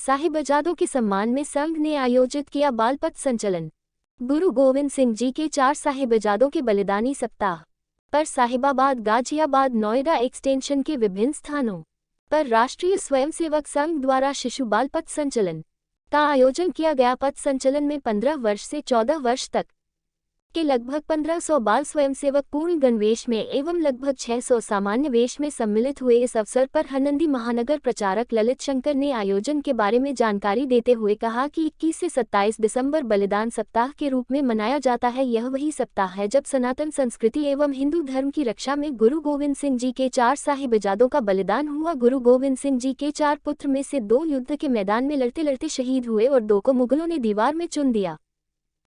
साहिबजादों के सम्मान में संघ ने आयोजित किया बाल पथ संचलन। गुरु गोविंद सिंह जी के 4 साहिबजादों के बलिदानी सप्ताह पर साहिबाबाद, गाजियाबाद, नोएडा एक्सटेंशन के विभिन्न स्थानों पर राष्ट्रीय स्वयंसेवक संघ द्वारा शिशु बाल पथ संचलन का आयोजन किया गया। पथ संचलन में 15 वर्ष से 14 वर्ष तक के लगभग 1500 बाल स्वयंसेवक पूर्ण गणवेश में एवं लगभग 600 सामान्य वेश में सम्मिलित हुए। इस अवसर पर हरनंदी महानगर प्रचारक ललित शंकर ने आयोजन के बारे में जानकारी देते हुए कहा कि 21 से 27 दिसंबर बलिदान सप्ताह के रूप में मनाया जाता है। यह वही सप्ताह है जब सनातन संस्कृति एवं हिंदू धर्म की रक्षा में गुरु गोविंद सिंह जी के 4 साहिबजादों का बलिदान हुआ। गुरु गोविंद सिंह जी के 4 पुत्र में से 2 युद्ध के मैदान में लड़ते लड़ते शहीद हुए और 2 को मुगलों ने दीवार में चुन दिया।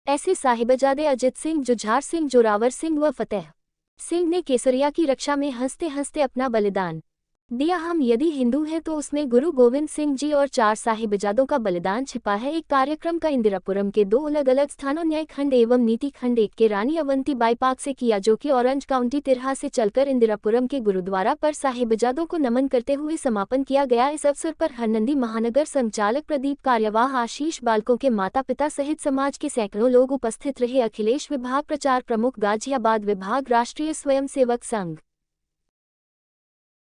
ऐसे साहिबजादे अजित सिंह, जुझार सिंह, जोरावर सिंह व फतेह सिंह ने केसरिया की रक्षा में हंसते हंसते अपना बलिदान दिया। हम यदि हिंदू हैं तो उसमें गुरु गोविंद सिंह जी और 4 साहिबजादों का बलिदान छिपा है। एक कार्यक्रम का इंदिरापुरम के 2 अलग अलग स्थानों न्याय खंड एवं नीति खंड 1 के रानी अवंती बाईपास से किया, जो कि ऑरेंज काउंटी तिरहा से चलकर इंदिरापुरम के गुरुद्वारा पर साहिबजादों को नमन करते हुए समापन किया गया। इस अवसर पर हरनंदी महानगर संचालक प्रदीप कार्यवाह, आशीष, बालकों के माता पिता सहित समाज के सैकड़ों लोग उपस्थित रहे। अखिलेश विभाग प्रचार प्रमुख, गाजियाबाद विभाग, राष्ट्रीय स्वयंसेवक संघ।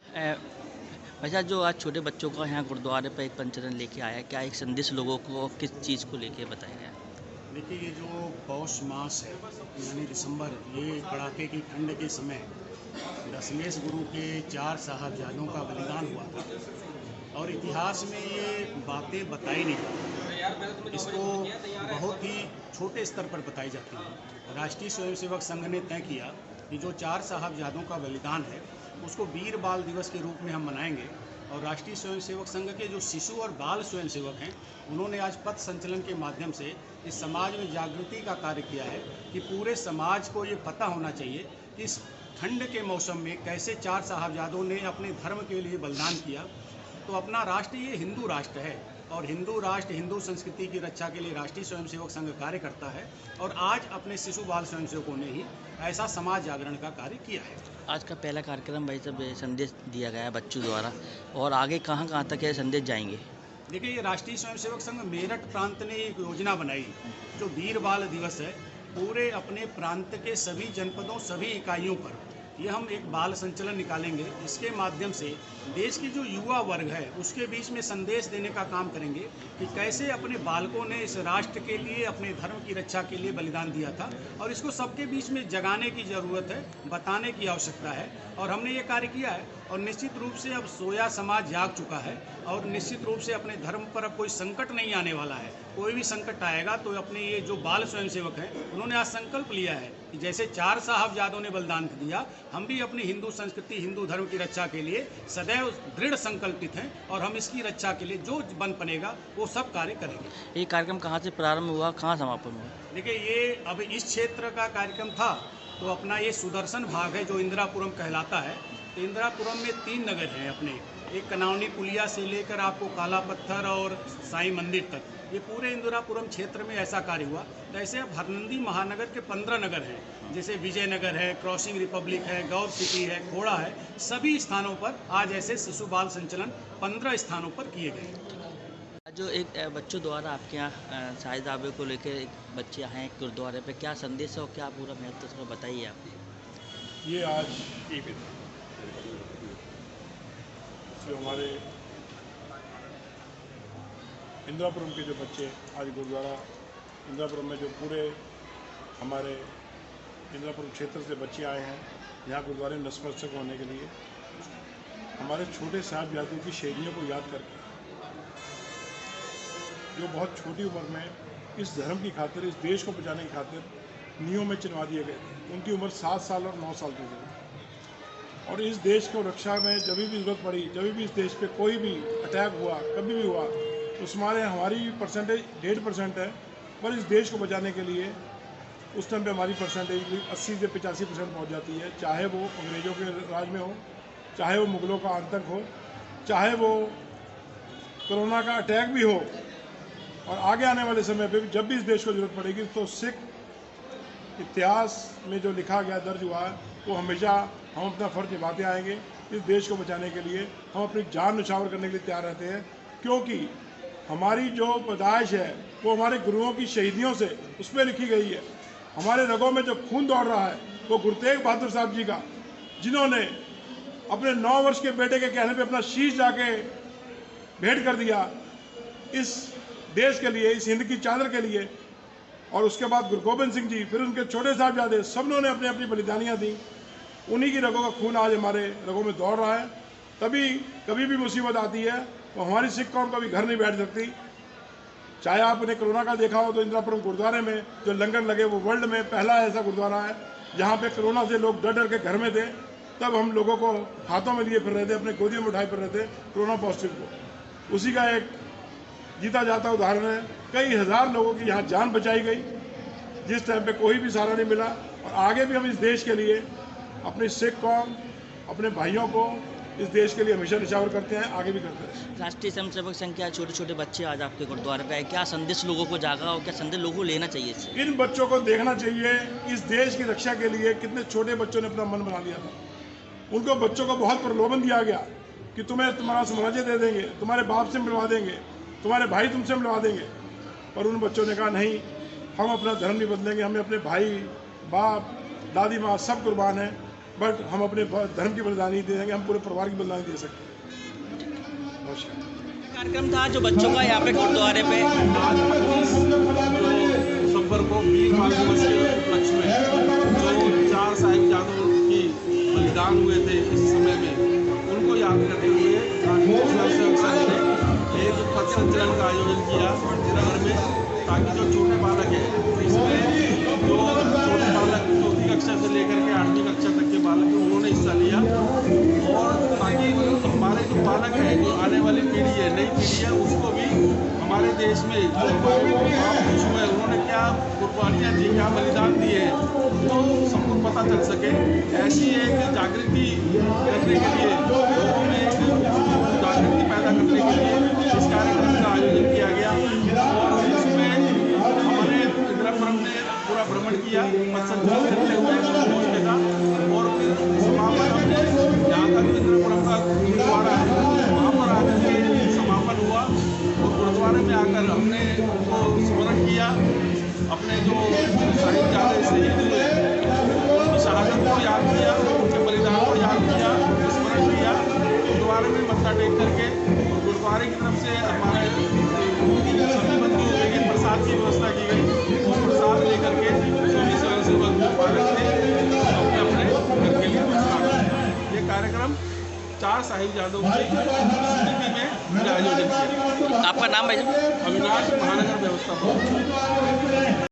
अच्छा, जो आज छोटे बच्चों का यहाँ गुरुद्वारे पर एक पंचरण लेके आया, क्या एक संदेश लोगों को किस चीज़ को लेके बताया गया? देखिए, ये जो पौष मास है यानी दिसंबर, ये कड़ाके की ठंड के समय दशमेश गुरु के 4 साहबजादों का बलिदान हुआ था और इतिहास में ये बातें बताई नहीं जाती, इसको बहुत ही छोटे स्तर पर बताई जाती है। राष्ट्रीय स्वयंसेवक संघ ने तय किया कि जो 4 साहबजादों का बलिदान है उसको वीर बाल दिवस के रूप में हम मनाएंगे। और राष्ट्रीय स्वयंसेवक संघ के जो शिशु और बाल स्वयंसेवक हैं, उन्होंने आज पथ संचलन के माध्यम से इस समाज में जागृति का कार्य किया है कि पूरे समाज को ये पता होना चाहिए कि इस ठंड के मौसम में कैसे 4 साहबजादों ने अपने धर्म के लिए बलिदान किया। तो अपना राष्ट्र ये हिंदू राष्ट्र है और हिंदू राष्ट्र, हिंदू संस्कृति की रक्षा के लिए राष्ट्रीय स्वयंसेवक संघ कार्य करता है और आज अपने शिशु बाल स्वयंसेवकों ने ही ऐसा समाज जागरण का कार्य किया है। आज का पहला कार्यक्रम भाई साहब संदेश दिया गया है बच्चों द्वारा, और आगे कहाँ कहाँ तक ये संदेश जाएंगे? देखिए, ये राष्ट्रीय स्वयंसेवक संघ मेरठ प्रांत ने एक योजना बनाई जो वीर बाल दिवस है। पूरे अपने प्रांत के सभी जनपदों, सभी इकाइयों पर ये हम एक बाल संचलन निकालेंगे। इसके माध्यम से देश की जो युवा वर्ग है उसके बीच में संदेश देने का काम करेंगे कि कैसे अपने बालकों ने इस राष्ट्र के लिए, अपने धर्म की रक्षा के लिए बलिदान दिया था और इसको सबके बीच में जगाने की ज़रूरत है, बताने की आवश्यकता है। और हमने ये कार्य किया है और निश्चित रूप से अब सोया समाज जाग चुका है और निश्चित रूप से अपने धर्म पर अब कोई संकट नहीं आने वाला है। कोई भी संकट आएगा तो अपने ये जो बाल स्वयंसेवक हैं उन्होंने आज संकल्प लिया है कि जैसे 4 साहबजादों ने बलिदान दिया, हम भी अपनी हिंदू संस्कृति, हिंदू धर्म की रक्षा के लिए सदैव दृढ़ संकल्पित हैं और हम इसकी रक्षा के लिए जो बन बनेगा वो सब कार्य करेंगे। ये कार्यक्रम कहाँ से प्रारंभ हुआ, कहाँ समापन हुआ? देखिए, ये अब इस क्षेत्र का कार्यक्रम था तो अपना ये सुदर्शन भाग है जो इंदिरापुरम कहलाता है। तो इंदिरापुरम में 3 नगर हैं अपने, एक कनावनी पुलिया से लेकर आपको काला पत्थर और साईं मंदिर तक, ये पूरे इंदिरापुरम क्षेत्र में ऐसा कार्य हुआ। तो ऐसे अब हरनंदी महानगर के 15 नगर हैं, जैसे विजयनगर है, क्रॉसिंग रिपब्लिक है, गौर सिटी है, खोड़ा है, सभी स्थानों पर आज ऐसे शिशु बाल संचलन 15 स्थानों पर किए गए। जो एक बच्चों द्वारा आपके यहाँ साहिबजादे को लेकर एक बच्चे आए गुरुद्वारे पे, क्या संदेश है और क्या पूरा महत्व उसको बताइए आप? ये आज जो हमारे इंदिरापुरम के जो बच्चे आज गुरुद्वारा इंदिरापुरम में, जो पूरे हमारे इंदिरापुरम क्षेत्र से बच्चे आए हैं यहाँ गुरुद्वारे में नतमस्तक होने के लिए, हमारे छोटे साहिबजादों की शहीदियों को याद करके, जो बहुत छोटी उम्र में इस धर्म की खातिर, इस देश को बचाने की खातिर नींव में चिनवा दिए गए थे। उनकी उम्र 7 साल और 9 साल की थी और इस देश को रक्षा में जब भी ज़रूरत पड़ी, जब भी इस देश पे कोई भी अटैक हुआ, कभी भी हुआ, उसमें हमारी परसेंटेज 1.5% है, पर इस देश को बचाने के लिए उस टाइम पे हमारी परसेंटेज 80 से 85% पहुँच जाती है। चाहे वो अंग्रेज़ों के राज में हो, चाहे वो मुग़लों का आतंक हो, चाहे वो कोरोना का अटैक भी हो, और आगे आने वाले समय पे जब भी इस देश को जरूरत पड़ेगी तो सिख इतिहास में जो लिखा गया, दर्ज हुआ है, वो हमेशा हम अपना फ़र्ज निभाते आएंगे। इस देश को बचाने के लिए हम अपनी जान न्यौछावर करने के लिए तैयार रहते हैं, क्योंकि हमारी जो पैदाइश है वो हमारे गुरुओं की शहीदियों से उस पर लिखी गई है। हमारे रगों में जो खून दौड़ रहा है वो गुरु तेग बहादुर साहब जी का, जिन्होंने अपने 9 वर्ष के बेटे के कहने पे अपना शीश जाके भेंट कर दिया इस देश के लिए, इस हिंद की चादर के लिए। और उसके बाद गुरु गोबिंद सिंह जी, फिर उनके छोटे साहबजादे, सब ने अपनी अपनी बलिदानियाँ दी। उन्हीं की रगों का खून आज हमारे रगों में दौड़ रहा है। तभी कभी भी मुसीबत आती है तो हमारी सिख कौम कभी घर नहीं बैठ सकती। चाहे आपने कोरोना का देखा हो तो इंदिरापुरम गुरुद्वारे में जो लंगर लगे वो वर्ल्ड में पहला ऐसा गुरुद्वारा है जहाँ पे कोरोना से लोग डर डर के घर में थे। तब हम लोगों को हाथों में लिए फिर रहे थे, अपने गोदियों में उठाए फिर रहे थे कोरोना पॉजिटिव को। उसी का एक जीता जाता उदाहरण है। कई हज़ार लोगों की यहाँ जान बचाई गई जिस टाइम पे कोई भी सहारा नहीं मिला। और आगे भी हम इस देश के लिए, अपनी सिख कौम, अपने भाइयों को इस देश के लिए हमेशा निछावर करते हैं, आगे भी करते हैं। राष्ट्रीय स्वयंसेवक संघ के छोटे छोटे बच्चे आज आपके गुरुद्वारे पे आए, क्या संदेश लोगों को जागा और क्या संदेश लोगों को लेना चाहिए इससे? इन बच्चों को देखना चाहिए इस देश की रक्षा के लिए कितने छोटे बच्चों ने अपना मन बना लिया था। उनको बच्चों को बहुत प्रलोभन दिया गया कि तुम्हें तुम्हारा साम्राज्य दे देंगे, तुम्हारे बाप से मिलवा देंगे, तुम्हारे भाई तुमसे मिलवा देंगे। पर उन बच्चों ने कहा नहीं, हम अपना धर्म नहीं बदलेंगे, हमें अपने भाई, बाप, दादी माँ सब कुर्बान हैं, बट हम अपने धर्म की बलिदानी नहीं दे देंगे, हम पूरे परिवार की बलिदानी दे सकते हैं। नमस्कार। कार्यक्रम था जो बच्चों का यहाँ पे गुरुद्वारे पे आज 25 दिसंबर को वीर माँ दिवस के उपलक्ष्य में जो 4 साहिबजादों की बलिदान हुए थे इस समय में, उनको याद करते हुए राष्ट्रीय स्वयंसेवक संघ ने एक पथ संचलन का आयोजन किया जिला भर में, ताकि जो छोटे बालक हैं, इसमें जो छोटे बालक 4वीं कक्षा से लेकर के 8वीं कक्षा तक के बालक हैं, उन्होंने हिस्सा लिया। और ताकि हमारे जो बालक हैं, जो आने वाली पीढ़ी है, नई पीढ़ी है, उसको भी हमारे देश में जो हमारे महापुरुष हुए उन्होंने क्या कुर्बानियाँ दी, क्या बलिदान दिए हैं, तो सबको पता चल सके। ऐसी एक जागृति करने के लिए, लोगों में एक जागृति पैदा करने के लिए इस कार्यक्रम का आयोजन किया गया। और इसमें हमारे इंदिरापुरम ने पूरा भ्रमण किया पथ संचलन करते हुए पहुँचने का। और फिर समापन हमने यहाँ का इंदिरापुरम का गुरुद्वारा है, वहाँ पर आकर के समापन हुआ। और गुरुद्वारे में आकर हमने उनको स्मरण किया, अपने जो साहिबजादे शहीद हुए उनकी शहादत को याद किया, उनके बलिदान को याद किया, स्मरण किया। गुरुद्वारे में मत्था टेक करके और गुरुद्वारे की तरफ से हमारे सभी बंधुओं के लिए प्रसाद की व्यवस्था की गई। और प्रसाद लेकर के सभी स्वयंसेवक बालक थे अपने अपने घर के लिए प्रस्थान। ये कार्यक्रम 4 साहिबजादों की स्मृति में आयोजन किया। आपका नाम भाई? अविनाश, महानगर व्यवस्थापक।